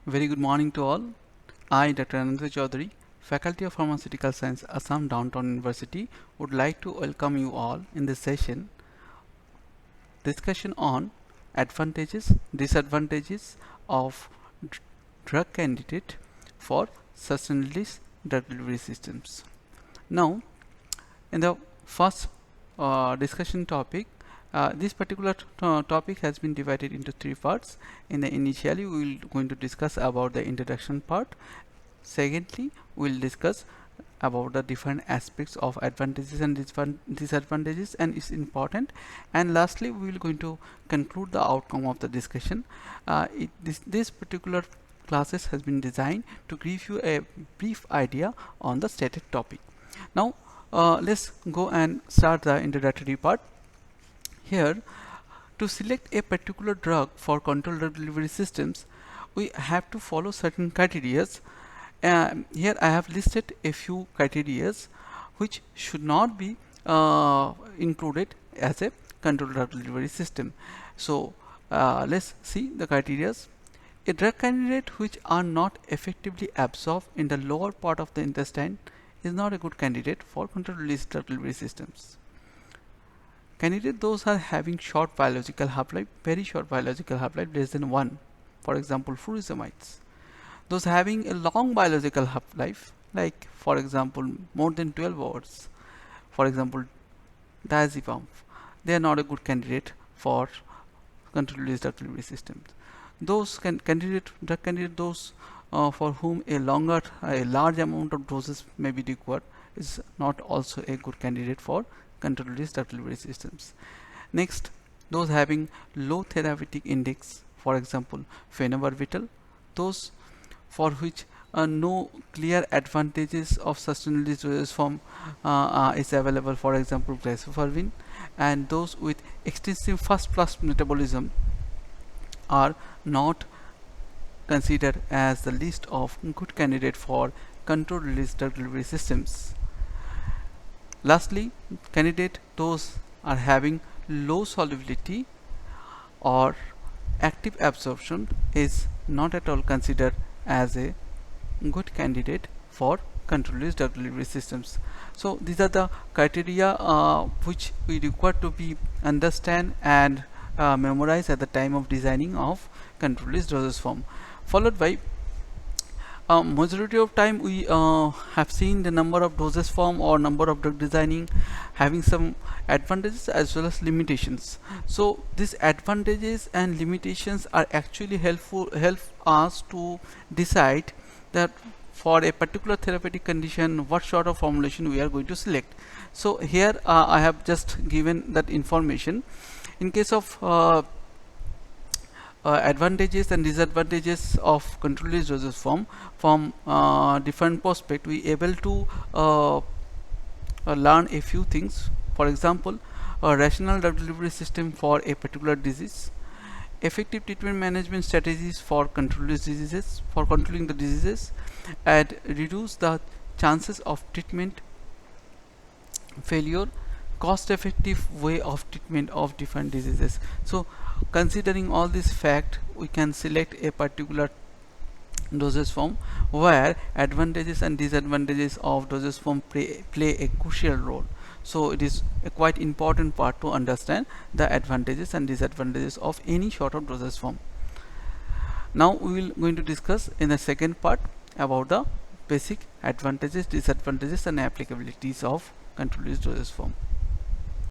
Very good morning to all. I, Dr. Ananta Chaudhary, Faculty of Pharmaceutical Science, Assam Downtown University, would like to welcome you all in this session discussion on advantages, disadvantages of drug candidate for sustained-release drug delivery systems. Now, in the first discussion topic, this particular topic has been divided into three parts. Initially, we will going to discuss about the introduction part. Secondly, we will discuss about the different aspects of advantages and disadvantages and its important. And lastly, we will going to conclude the outcome of the discussion. This particular classes has been designed to give you a brief idea on the stated topic. Now, let's go and start the introductory part. Here, to select a particular drug for controlled drug delivery systems, we have to follow certain criteria. Here I have listed a few criteria which should not be included as a controlled drug delivery system. So let's see the criteria. A drug candidate which are not effectively absorbed in the lower part of the intestine is not a good candidate for controlled release drug delivery systems. Candidate those are having short biological half-life, very short biological half-life, less than 1, for example furosemide. Those having a long biological half-life, like for example more than 12 hours, for example diazepam, they are not a good candidate for controlled release drug delivery systems. Those drug candidate those for whom a large amount of doses may be required is not also a good candidate for controlled release drug delivery systems. Next, those having low therapeutic index, for example phenobarbital, those for which no clear advantages of sustained release dosage form is available, for example grazofermin, and those with extensive first pass metabolism are not considered as the list of good candidate for controlled release drug delivery systems. Lastly, candidate those are having low solubility or active absorption is not at all considered as a good candidate for controlled release drug delivery systems. So these are the criteria which we require to be understand and memorize at the time of designing of controlled release dosage form. Followed by majority of time we have seen the number of dosage form or number of drug designing having some advantages as well as limitations. So these advantages and limitations are actually help us to decide that for a particular therapeutic condition what sort of formulation we are going to select. So here I have just given that information. In case of advantages and disadvantages of controlled release dosage form from different perspective, we able to learn a few things. For example, a rational drug delivery system for a particular disease, effective treatment management strategies for controlled diseases, for controlling the diseases, and reduce the chances of treatment failure, cost effective way of treatment of different diseases. So considering all this fact, we can select a particular dosage form where advantages and disadvantages of dosage form play a crucial role. So it is a quite important part to understand the advantages and disadvantages of any sort of dosage form. Now we will going to discuss in the second part about the basic advantages, disadvantages and applicabilities of controlled release dosage form.